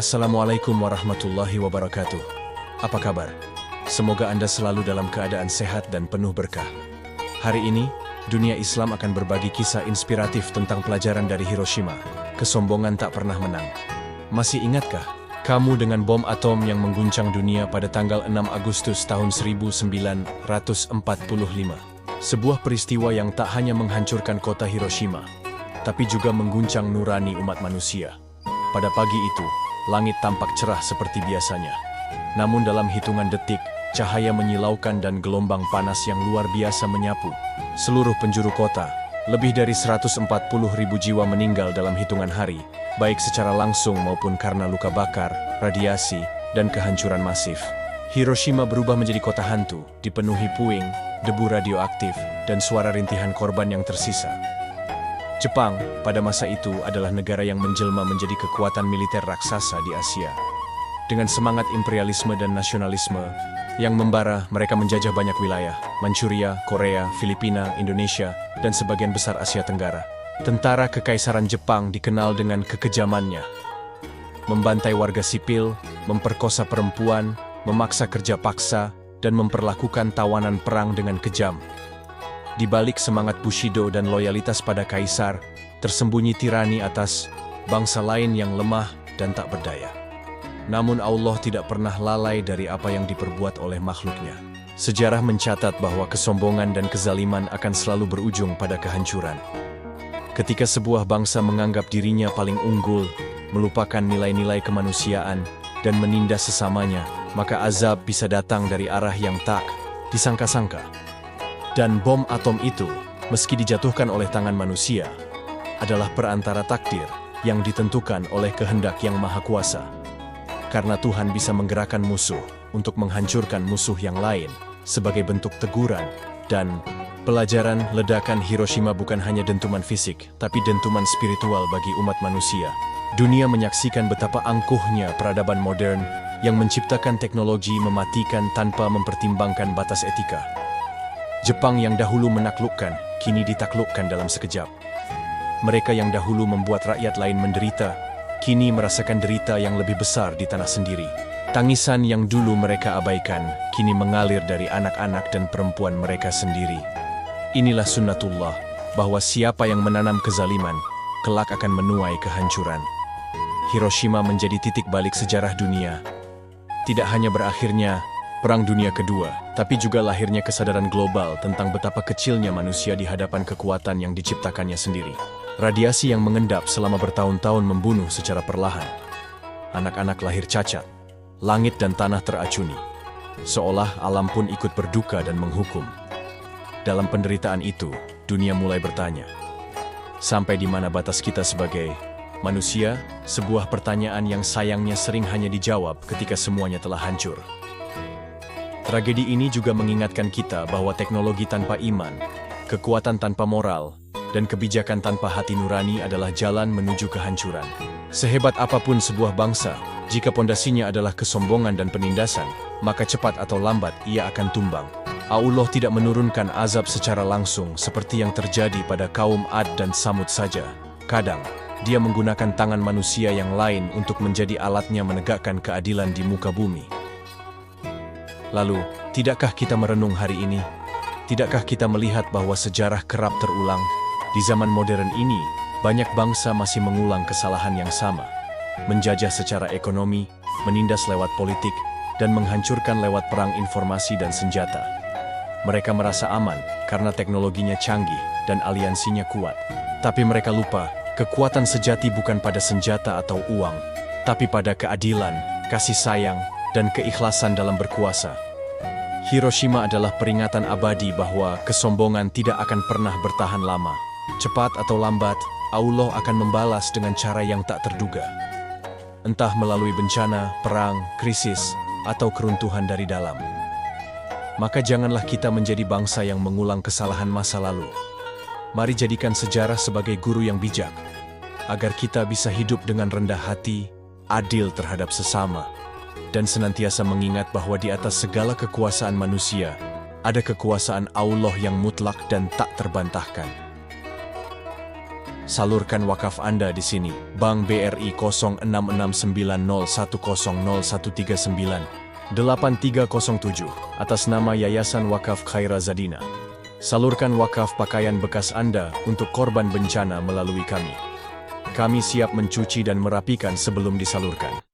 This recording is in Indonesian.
Assalamualaikum warahmatullahi wabarakatuh. Apa kabar? Semoga Anda selalu dalam keadaan sehat dan penuh berkah. Hari ini, dunia Islam akan berbagi kisah inspiratif tentang pelajaran dari Hiroshima. Kesombongan tak pernah menang. Masih ingatkah kamu dengan bom atom yang mengguncang dunia pada tanggal 6 Agustus tahun 1945? Sebuah peristiwa yang tak hanya menghancurkan kota Hiroshima, tapi juga mengguncang nurani umat manusia. Pada pagi itu, langit tampak cerah seperti biasanya. Namun dalam hitungan detik, cahaya menyilaukan dan gelombang panas yang luar biasa menyapu seluruh penjuru kota. Lebih dari 140.000 jiwa meninggal dalam hitungan hari, baik secara langsung maupun karena luka bakar, radiasi, dan kehancuran masif. Hiroshima berubah menjadi kota hantu, dipenuhi puing, debu radioaktif, dan suara rintihan korban yang tersisa. Jepang pada masa itu adalah negara yang menjelma menjadi kekuatan militer raksasa di Asia. Dengan semangat imperialisme dan nasionalisme yang membara, mereka menjajah banyak wilayah: Manchuria, Korea, Filipina, Indonesia, dan sebagian besar Asia Tenggara. Tentara Kekaisaran Jepang dikenal dengan kekejamannya. Membantai warga sipil, memperkosa perempuan, memaksa kerja paksa, dan memperlakukan tawanan perang dengan kejam. Di balik semangat Bushido dan loyalitas pada kaisar, tersembunyi tirani atas bangsa lain yang lemah dan tak berdaya. Namun Allah tidak pernah lalai dari apa yang diperbuat oleh makhluknya. Sejarah mencatat bahwa kesombongan dan kezaliman akan selalu berujung pada kehancuran. Ketika sebuah bangsa menganggap dirinya paling unggul, melupakan nilai-nilai kemanusiaan, dan menindas sesamanya, maka azab bisa datang dari arah yang tak disangka-sangka. Dan bom atom itu, meski dijatuhkan oleh tangan manusia, adalah perantara takdir yang ditentukan oleh kehendak yang maha kuasa. Karena Tuhan bisa menggerakkan musuh untuk menghancurkan musuh yang lain sebagai bentuk teguran dan pelajaran. Ledakan Hiroshima bukan hanya dentuman fisik, tapi dentuman spiritual bagi umat manusia. Dunia menyaksikan betapa angkuhnya peradaban modern yang menciptakan teknologi mematikan tanpa mempertimbangkan batas etika. Jepang yang dahulu menaklukkan, kini ditaklukkan dalam sekejap. Mereka yang dahulu membuat rakyat lain menderita, kini merasakan derita yang lebih besar di tanah sendiri. Tangisan yang dulu mereka abaikan, kini mengalir dari anak-anak dan perempuan mereka sendiri. Inilah sunnatullah, bahwa siapa yang menanam kezaliman, kelak akan menuai kehancuran. Hiroshima menjadi titik balik sejarah dunia. Tidak hanya berakhirnya Perang Dunia Kedua, tapi juga lahirnya kesadaran global tentang betapa kecilnya manusia di hadapan kekuatan yang diciptakannya sendiri. Radiasi yang mengendap selama bertahun-tahun membunuh secara perlahan. Anak-anak lahir cacat, langit dan tanah teracuni. Seolah alam pun ikut berduka dan menghukum. Dalam penderitaan itu, dunia mulai bertanya, sampai di mana batas kita sebagai manusia? Sebuah pertanyaan yang sayangnya sering hanya dijawab ketika semuanya telah hancur. Tragedi ini juga mengingatkan kita bahwa teknologi tanpa iman, kekuatan tanpa moral, dan kebijakan tanpa hati nurani adalah jalan menuju kehancuran. Sehebat apapun sebuah bangsa, jika pondasinya adalah kesombongan dan penindasan, maka cepat atau lambat ia akan tumbang. Allah tidak menurunkan azab secara langsung seperti yang terjadi pada kaum Ad dan Samud saja. Kadang, Dia menggunakan tangan manusia yang lain untuk menjadi alatnya menegakkan keadilan di muka bumi. Lalu, tidakkah kita merenung hari ini? Tidakkah kita melihat bahwa sejarah kerap terulang? Di zaman modern ini, banyak bangsa masih mengulang kesalahan yang sama. Menjajah secara ekonomi, menindas lewat politik, dan menghancurkan lewat perang informasi dan senjata. Mereka merasa aman karena teknologinya canggih dan aliansinya kuat. Tapi mereka lupa, kekuatan sejati bukan pada senjata atau uang, tapi pada keadilan, kasih sayang, dan keikhlasan dalam berkuasa. Hiroshima adalah peringatan abadi bahwa kesombongan tidak akan pernah bertahan lama. Cepat atau lambat, Allah akan membalas dengan cara yang tak terduga. Entah melalui bencana, perang, krisis, atau keruntuhan dari dalam. Maka janganlah kita menjadi bangsa yang mengulang kesalahan masa lalu. Mari jadikan sejarah sebagai guru yang bijak, agar kita bisa hidup dengan rendah hati, adil terhadap sesama, dan senantiasa mengingat bahwa di atas segala kekuasaan manusia, ada kekuasaan Allah yang mutlak dan tak terbantahkan. Salurkan wakaf Anda di sini. Bank BRI 0669010139 8307 atas nama Yayasan Wakaf Khaira Zadina. Salurkan wakaf pakaian bekas Anda untuk korban bencana melalui kami. Kami siap mencuci dan merapikan sebelum disalurkan.